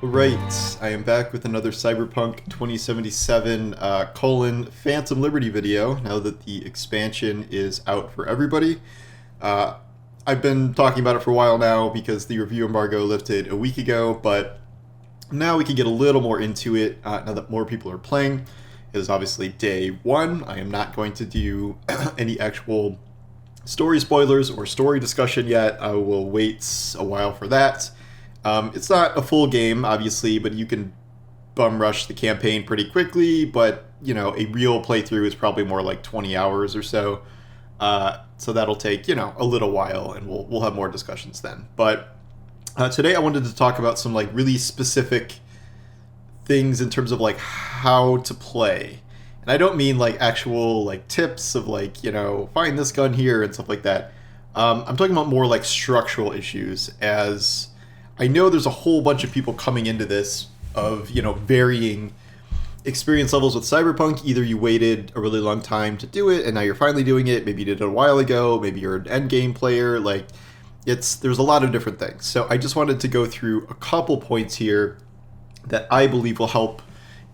Right, I am back with another Cyberpunk 2077 Phantom Liberty video now that the expansion is out for everybody. I've been talking about it for a while now because the review embargo lifted a week ago, but now we can get a little more into it now that more people are playing. It is obviously day one. I am not going to do any actual story spoilers or story discussion yet. I will wait a while for that. It's not a full game, obviously, but you can bum rush the campaign pretty quickly, but, you know, a real playthrough is probably more like 20 hours or so. So that'll take, you know, a little while, and we'll have more discussions then. But today I wanted to talk about some, like, really specific things in terms of, like, how to play. And I don't mean, like, actual, like, tips of, like, you know, find this gun here and stuff like that. I'm talking about more, like, structural issues, as I know there's a whole bunch of people coming into this of, you know, varying experience levels with Cyberpunk. Either you waited a really long time to do it and now you're finally doing it. Maybe you did it a while ago. Maybe you're an endgame player. Like, there's a lot of different things. So I just wanted to go through a couple points here that I believe will help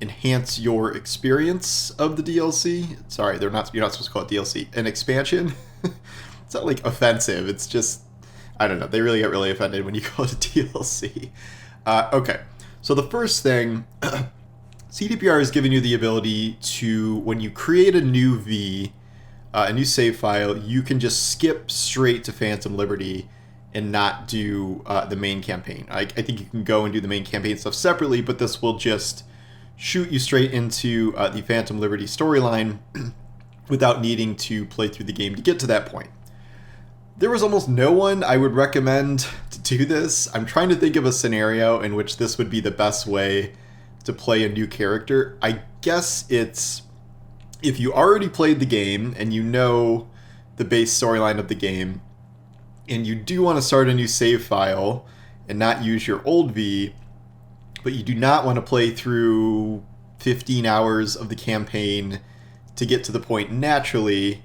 enhance your experience of the DLC. Sorry, you're not supposed to call it DLC. An expansion. It's not like offensive. It's just, I don't know. They really get really offended when you call it a DLC. Okay. So the first thing, CDPR is giving you the ability to, when you create a new a new save file, you can just skip straight to Phantom Liberty and not do the main campaign. I think you can go and do the main campaign stuff separately, but this will just shoot you straight into the Phantom Liberty storyline without needing to play through the game to get to that point. There was almost no one I would recommend to do this. I'm trying to think of a scenario in which this would be the best way to play a new character. I guess it's if you already played the game and you know the base storyline of the game, and you do want to start a new save file and not use your old V, but you do not want to play through 15 hours of the campaign to get to the point naturally,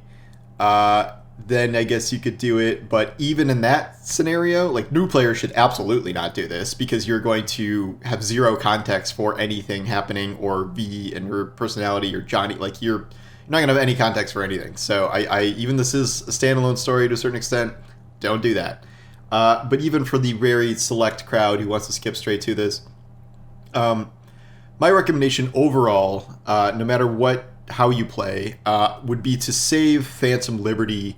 then I guess you could do it. But even in that scenario, like, new players should absolutely not do this because you're going to have zero context for anything happening, or V and your personality or Johnny. Like, you're not going to have any context for anything. So I even this is a standalone story to a certain extent. Don't do that. But even for the very select crowd who wants to skip straight to this, my recommendation overall, no matter how you play, would be to save Phantom Liberty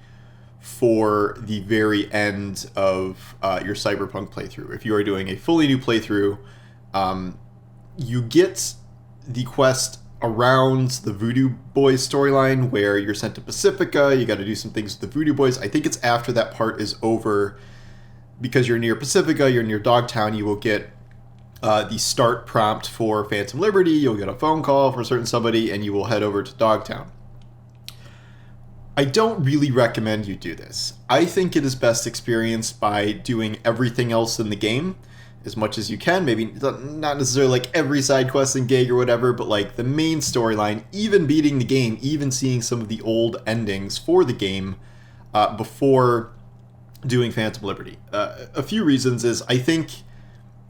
for the very end of your Cyberpunk playthrough. If you are doing a fully new playthrough, you get the quest around the Voodoo Boys storyline where you're sent to Pacifica. You got to do some things with the Voodoo Boys. I think it's after that part is over, because you're near Pacifica, you're near Dogtown, you will get the start prompt for Phantom Liberty. You'll get a phone call from a certain somebody, and you will head over to Dogtown. I don't really recommend you do this. I think it is best experienced by doing everything else in the game as much as you can. Maybe not necessarily like every side quest and gig or whatever, but like the main storyline, even beating the game, even seeing some of the old endings for the game before doing Phantom Liberty. A few reasons is I think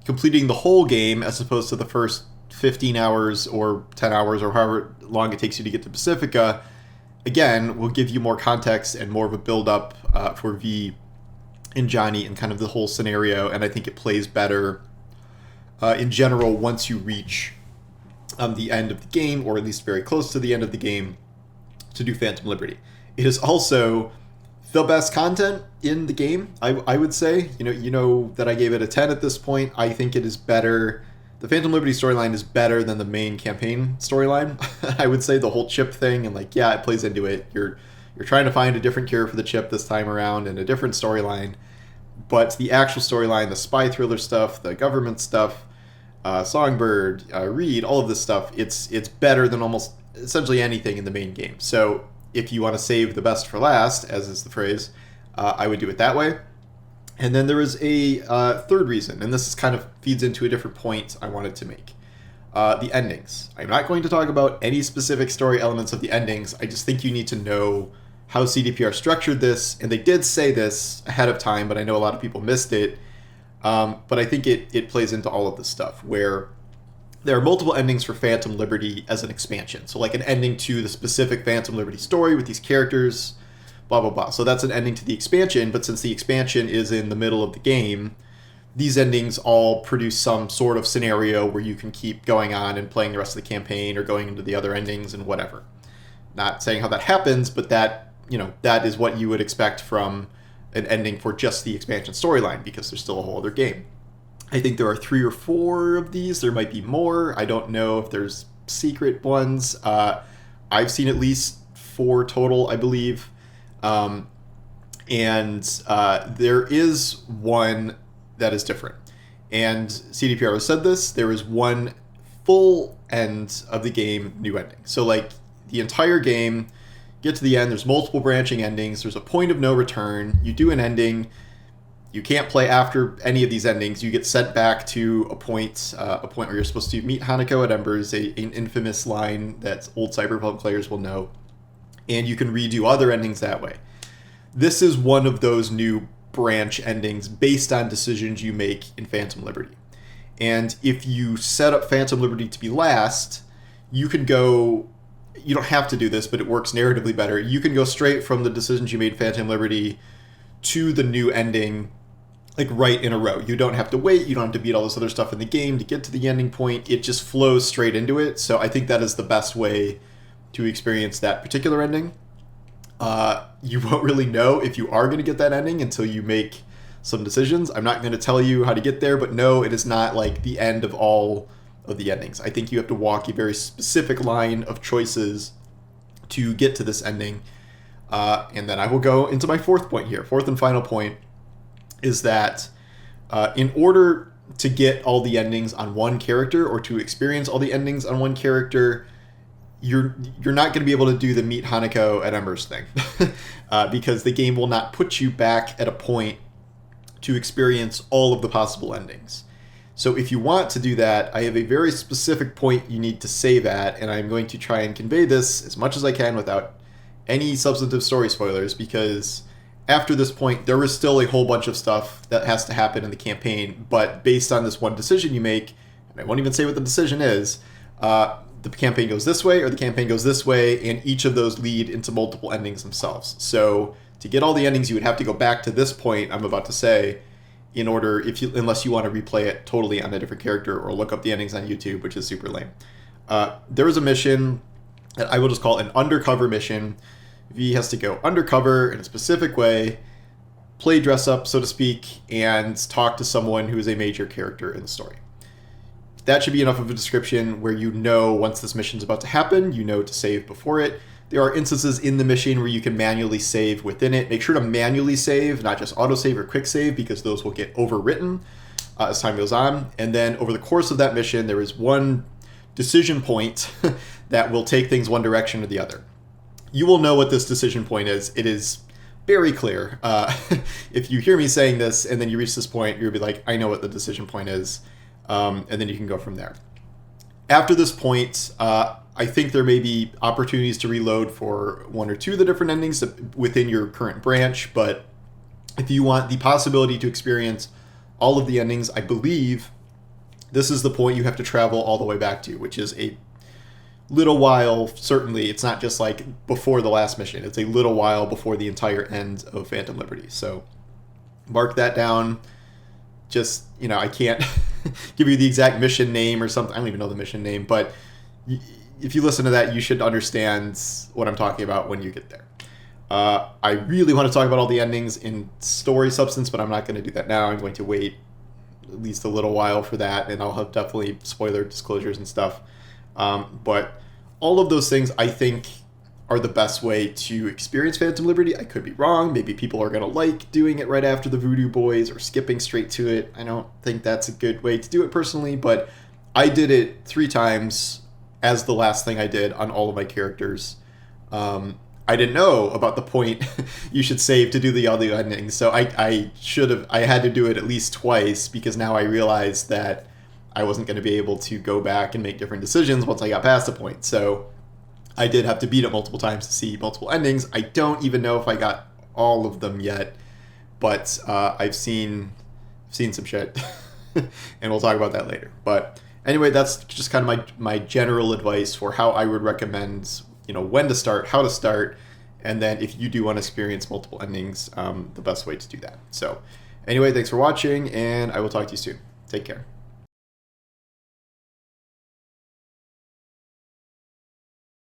completing the whole game as opposed to the first 15 hours or 10 hours or however long it takes you to get to Pacifica, again, will give you more context and more of a build-up for V and Johnny and kind of the whole scenario, and I think it plays better in general once you reach the end of the game, or at least very close to the end of the game, to do Phantom Liberty. It is also the best content in the game, I would say. You know that I gave it a 10 at this point. I think it is better. The Phantom Liberty storyline is better than the main campaign storyline. I would say the whole chip thing, and like, yeah, it plays into it. You're trying to find a different cure for the chip this time around and a different storyline. But the actual storyline, the spy thriller stuff, the government stuff, Songbird, Reed, all of this stuff, it's better than almost essentially anything in the main game. So if you want to save the best for last, as is the phrase, I would do it that way. And then there is a third reason, and this kind of feeds into a different point I wanted to make. The endings. I'm not going to talk about any specific story elements of the endings. I just think you need to know how CDPR structured this, and they did say this ahead of time, but I know a lot of people missed it. But I think it plays into all of this stuff where there are multiple endings for Phantom Liberty as an expansion. So like an ending to the specific Phantom Liberty story with these characters, blah, blah, blah. So that's an ending to the expansion, but since the expansion is in the middle of the game, these endings all produce some sort of scenario where you can keep going on and playing the rest of the campaign or going into the other endings and whatever. Not saying how that happens, but that, that is what you would expect from an ending for just the expansion storyline, because there's still a whole other game. I think there are 3 or 4 of these. There might be more. I don't know if there's secret ones. I've seen at least 4 total, I believe. And there is one that is different. And CDPR has said this. There is one full end of the game new ending. So like the entire game, get to the end, there's multiple branching endings. There's a point of no return. You do an ending. You can't play after any of these endings. You get sent back to a point where you're supposed to meet Hanako at Embers, an infamous line that old Cyberpunk players will know, and you can redo other endings that way. This is one of those new branch endings based on decisions you make in Phantom Liberty. And if you set up Phantom Liberty to be last, you can go... You don't have to do this, but it works narratively better. You can go straight from the decisions you made in Phantom Liberty to the new ending, like right in a row. You don't have to wait. You don't have to beat all this other stuff in the game to get to the ending point. It just flows straight into it. So I think that is the best way to experience that particular ending. You won't really know if you are going to get that ending until you make some decisions. I'm not going to tell you how to get there, but no, it is not like the end of all of the endings. I think you have to walk a very specific line of choices to get to this ending. And then I will go into my 4th point here. 4th and final point is that in order to get all the endings on one character, or to experience all the endings on one character, you're not going to be able to do the meet Hanako at Embers thing because the game will not put you back at a point to experience all of the possible endings. So if you want to do that, I have a very specific point you need to save at, and I'm going to try and convey this as much as I can without any substantive story spoilers, because after this point, there is still a whole bunch of stuff that has to happen in the campaign, but based on this one decision you make, and I won't even say what the decision is, the campaign goes this way or the campaign goes this way, and each of those lead into multiple endings themselves. So to get all the endings, you would have to go back to this point I'm about to say in order, unless you want to replay it totally on a different character or look up the endings on YouTube, which is super lame. There is a mission that I will just call an undercover mission. V has to go undercover in a specific way, play dress up, so to speak, and talk to someone who is a major character in the story. That should be enough of a description where you know once this mission's about to happen, you know to save before it. There are instances in the mission where you can manually save within it. Make sure to manually save, not just autosave or quick save, because those will get overwritten as time goes on. And then over the course of that mission, there is one decision point that will take things one direction or the other. You will know what this decision point is. It is very clear. If you hear me saying this and then you reach this point, you'll be like, I know what the decision point is. And then you can go from there. After this point, I think there may be opportunities to reload for 1 or 2 of the different endings within your current branch, but if you want the possibility to experience all of the endings, I believe this is the point you have to travel all the way back to, which is a little while. Certainly, it's not just like before the last mission. It's a little while before the entire end of Phantom Liberty. So mark that down. Just, I can't give you the exact mission name or something. I don't even know the mission name, but if you listen to that, you should understand what I'm talking about when you get there. I really want to talk about all the endings in story substance, but I'm not going to do that now. I'm going to wait at least a little while for that, and I'll have definitely spoiler disclosures and stuff. But all of those things, I think, are the best way to experience Phantom Liberty. I could be wrong. Maybe people are going to like doing it right after the Voodoo Boys or skipping straight to it. I don't think that's a good way to do it personally, but I did it 3 times as the last thing I did on all of my characters. I didn't know about the point you should save to do the audio endings, so I had to do it at least twice, because now I realized that I wasn't going to be able to go back and make different decisions once I got past the point. So I did have to beat it multiple times to see multiple endings. I don't even know if I got all of them yet, but I've seen seen some shit, and we'll talk about that later. But anyway, that's just kind of my general advice for how I would recommend, when to start, how to start, and then if you do want to experience multiple endings, the best way to do that. So anyway, thanks for watching, and I will talk to you soon. Take care.